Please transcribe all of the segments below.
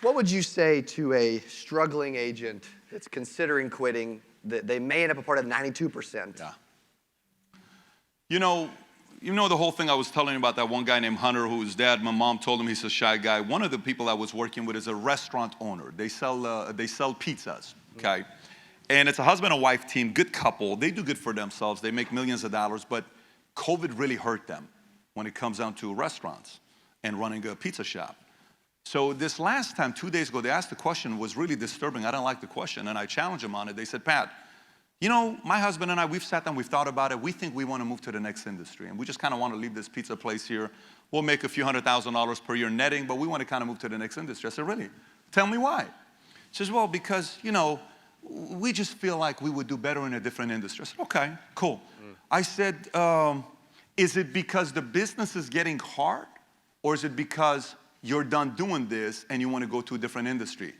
What would you say to a struggling agent that's considering quitting, that they may end up a part of the 92%? Yeah. You know the whole thing I was telling you about that one guy named Hunter whose dad, my mom told him he's a shy guy. One of the people I was working with is a restaurant owner. They sell pizzas, okay? And it's a husband and wife team, good couple. They do good for themselves. They make millions of dollars, but COVID really hurt them when it comes down to restaurants and running a pizza shop. So this last time, 2 days ago, they asked the question, was really disturbing. I didn't like the question, and I challenged them on it. They said, Pat, you know, my husband and I, we've sat down, we've thought about it. We think we want to move to the next industry, and we just kind of want to leave this pizza place here. We'll make a few $100,000 per year netting, but we want to kind of move to the next industry. I said, really? Tell me why. She says, well, because, you know, we just feel like we would do better in a different industry. I said, okay, cool. I said, is it because the business is getting hard, or is it because you're done doing this and you want to go to a different industry?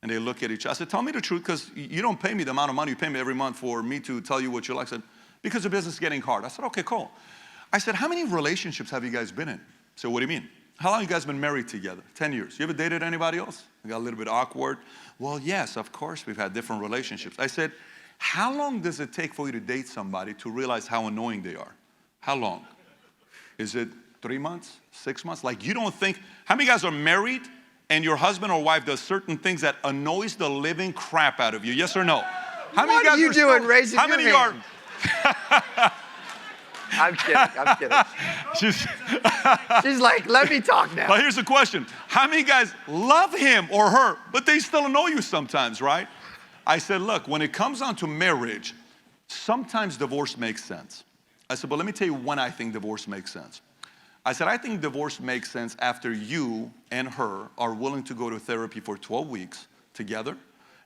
And they look at each other. I said, tell me the truth, because you don't pay me the amount of money you pay me every month for me to tell you what you like. I said, because the business is getting hard. I said, okay, cool. I said, how many relationships have you guys been in? So what do you mean? How long have you guys been married together? 10 years. You ever dated anybody else? It got a little bit awkward. Well, yes, of course, we've had different relationships. I said, how long does it take for you to date somebody to realize how annoying they are? How long? Is it 3 months, 6 months? Like, you don't think, how many guys are married and your husband or wife does certain things that annoys the living crap out of you? Yes or no? How many what guys are you doing raising how your many hand? Are I'm kidding. She's like, let me talk now. Well, here's the question. How many guys love him or her, but they still annoy you sometimes, right? I said, look, when it comes down to marriage, sometimes divorce makes sense. I said, but let me tell you when I think divorce makes sense. I said, I think divorce makes sense after you and her are willing to go to therapy for 12 weeks together.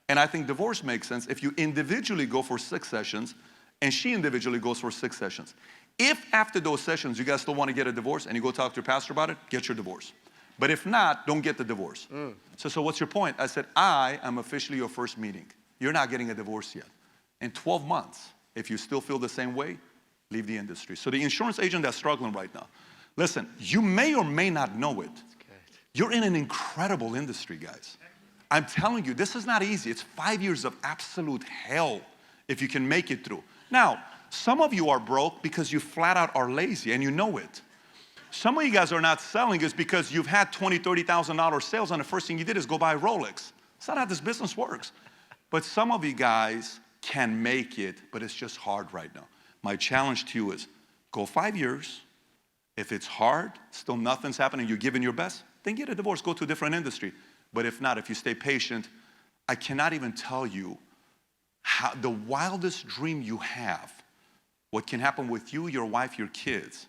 And I think divorce makes sense if you individually go for 6 sessions and she individually goes for 6 sessions. If after those sessions you guys still want to get a divorce and you go talk to your pastor about it, get your divorce. But if not, don't get the divorce. So what's your point? I said, I am officially your first meeting. You're not getting a divorce yet. In 12 months, if you still feel the same way, leave the industry. So the insurance agent that's struggling right now, listen, you may or may not know it. You're in an incredible industry, guys. I'm telling you, this is not easy. It's 5 years of absolute hell if you can make it through. Now, some of you are broke because you flat out are lazy and you know it. Some of you guys are not selling is because you've had $20,000, $30,000 sales and the first thing you did is go buy a Rolex. It's not how this business works. But some of you guys can make it, but it's just hard right now. My challenge to you is go 5 years. If it's hard, still nothing's happening, you're giving your best, then get a divorce, go to a different industry. But if not, if you stay patient, I cannot even tell you how the wildest dream you have, what can happen with you, your wife, your kids,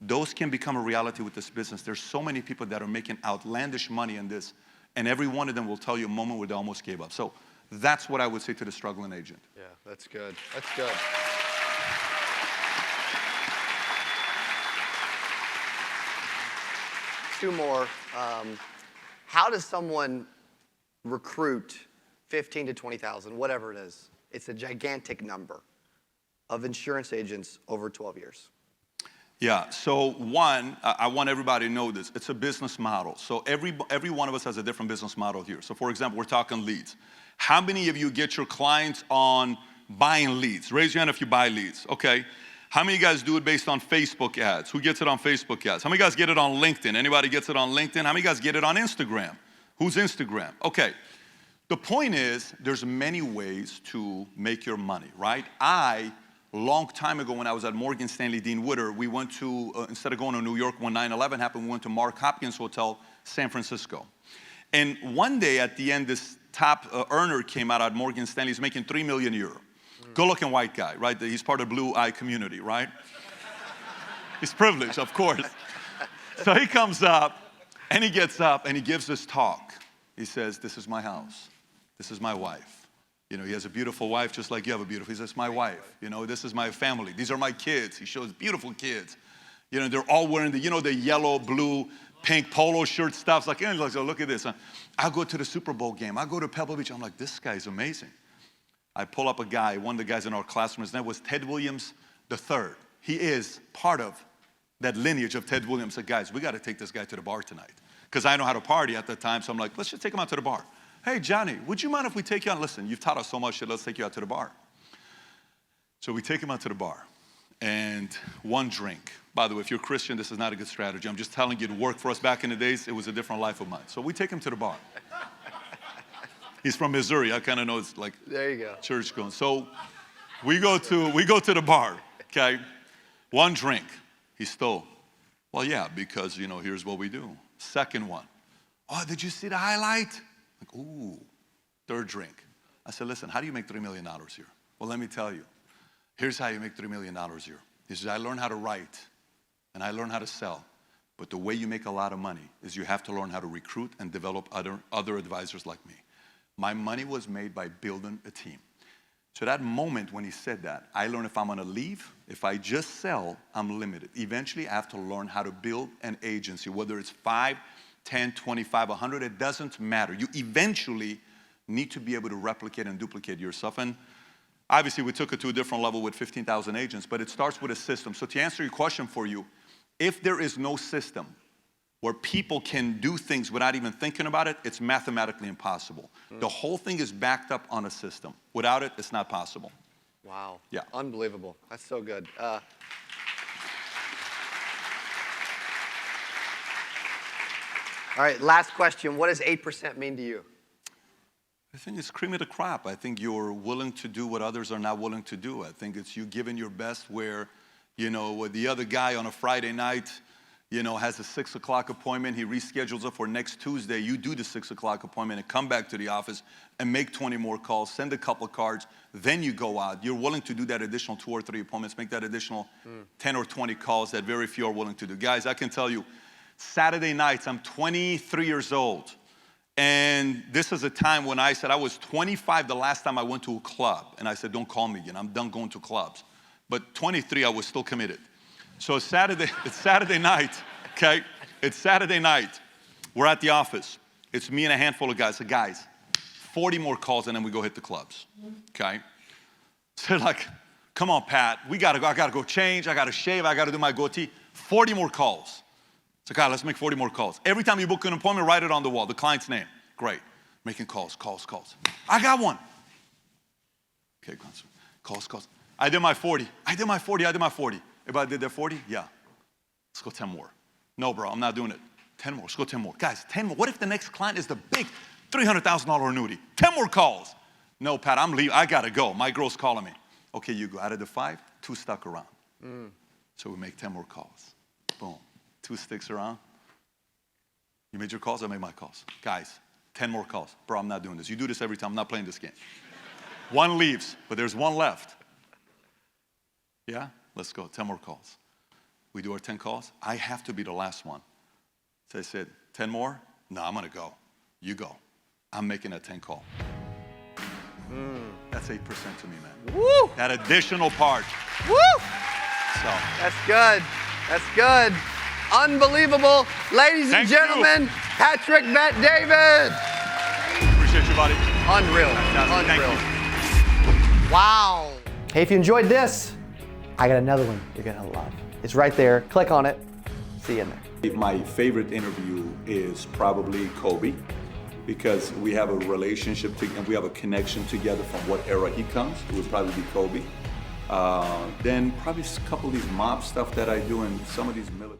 those can become a reality with this business. There's so many people that are making outlandish money in this, and every one of them will tell you a moment where they almost gave up. So that's what I would say to the struggling agent. Yeah, that's good. That's good. Two more. How does someone recruit 15 to 20,000, whatever it is? It's a gigantic number of insurance agents over 12 years. Yeah, so one, I want everybody to know this. It's a business model. So every one of us has a different business model here. So for example, we're talking leads. How many of you get your clients on buying leads? Raise your hand if you buy leads, okay? How many of you guys do it based on Facebook ads? Who gets it on Facebook ads? How many of you guys get it on LinkedIn? Anybody gets it on LinkedIn? How many of you guys get it on Instagram? Who's Instagram? Okay, the point is there's many ways to make your money, right? Long time ago when I was at Morgan Stanley Dean Witter, we went to, instead of going to New York when 9/11 happened, we went to Mark Hopkins Hotel, San Francisco. And one day at the end, this top earner came out at Morgan Stanley. He's making €3 million. Good-looking white guy, right? He's part of the blue eye community, right? He's privileged, of course. So he comes up, and he gets up, and he gives this talk. He says, this is my house. This is my wife. You know, he has a beautiful wife just like you have a beautiful. He says, my wife. You know, this is my family. These are my kids. He shows beautiful kids. You know, they're all wearing the, you know, the yellow, blue, pink polo shirt stuff. It's like, oh, look at this. I'll go to the Super Bowl game. I'll go to Pebble Beach. I'm like, this guy's amazing. I pull up a guy, one of the guys in our classroom. His name was Ted Williams III. He is part of that lineage of Ted Williams. I said, guys, we got to take this guy to the bar tonight. because I know how to party at the time. So I'm like, let's just take him out to the bar. Hey, Johnny, would you mind if we take you out? Listen, you've taught us so much shit. Let's take you out to the bar. So we take him out to the bar, and one drink. By the way, if you're a Christian, this is not a good strategy. I'm just telling you, it worked for us back in the days. It was a different life of mine. So we take him to the bar. He's from Missouri. I kind of know it's like There you go. church going. So we go to the bar, okay? One drink. He stole. Well, yeah, because, here's what we do. Second one. Oh, did you see the highlight? Like, ooh. Third drink. I said, listen, how do you make $3 million here? Well, let me tell you. Here's how you make $3 million here. He says, I learned how to write, and I learned how to sell. But the way you make a lot of money is you have to learn how to recruit and develop other advisors like me. My money was made by building a team. So that moment when he said that, I learned if I'm gonna leave, if I just sell, I'm limited. Eventually, I have to learn how to build an agency, whether it's 5, 10, 25, 100, it doesn't matter. You eventually need to be able to replicate and duplicate yourself. And obviously, we took it to a different level with 15,000 agents, but it starts with a system. So to answer your question for you, if there is no system where people can do things without even thinking about it, it's mathematically impossible. The whole thing is backed up on a system. Without it, it's not possible. Wow. Yeah. Unbelievable. That's so good. All right, last question. What does 8% mean to you? I think it's cream of the crop. I think you're willing to do what others are not willing to do. I think it's you giving your best where, where the other guy on a Friday night, has a 6 o'clock appointment. He reschedules it for next Tuesday. You do the 6 o'clock appointment and come back to the office and make 20 more calls, send a couple of cards, then you go out. You're willing to do that additional 2 or 3 appointments, make that additional 10 or 20 calls that very few are willing to do. Guys, I can tell you, Saturday nights, I'm 23 years old. And this is a time when I said I was 25 the last time I went to a club. And I said, don't call me again. I'm done going to clubs. But 23, I was still committed. So it's Saturday night, okay? It's Saturday night. We're at the office. It's me and a handful of guys. I said, guys, 40 more calls and then we go hit the clubs, okay? So like, come on, Pat. I gotta go change. I gotta shave. I gotta do my goatee. 40 more calls. So, God, let's make 40 more calls. Every time you book an appointment, write it on the wall, the client's name. Great. Making calls. I got one. Okay, calls. I did my 40. Everybody did their 40? Yeah. Let's go 10 more. No, bro, I'm not doing it. 10 more. Let's go 10 more. Guys, 10 more. What if the next client is the big $300,000 annuity? 10 more calls. No, Pat, I'm leaving. I got to go. My girl's calling me. Okay, you go. Out of the 5, 2 stuck around. So we make 10 more calls. Boom. 2 sticks around. You made your calls, I made my calls. Guys, 10 more calls. Bro, I'm not doing this. You do this every time. I'm not playing this game. 1 leaves, but there's 1 left. Yeah? Let's go. 10 more calls. We do our 10 calls. I have to be the last one. So I said, 10 more? No, I'm going to go. You go. I'm making that 10 call. That's 8% to me, man. Woo! That additional part. Woo! So. That's good. That's good. Unbelievable. Ladies and gentlemen, Patrick Bet-David. Appreciate you, buddy. Unreal. Thank Unreal. you. Wow. Hey, if you enjoyed this, I got another one you're going to love. It's right there. Click on it. See you in there. My favorite interview is probably Kobe, because we have a relationship and we have a connection together from what era he comes. It would probably be Kobe. Then probably a couple of these mob stuff that I do and some of these military.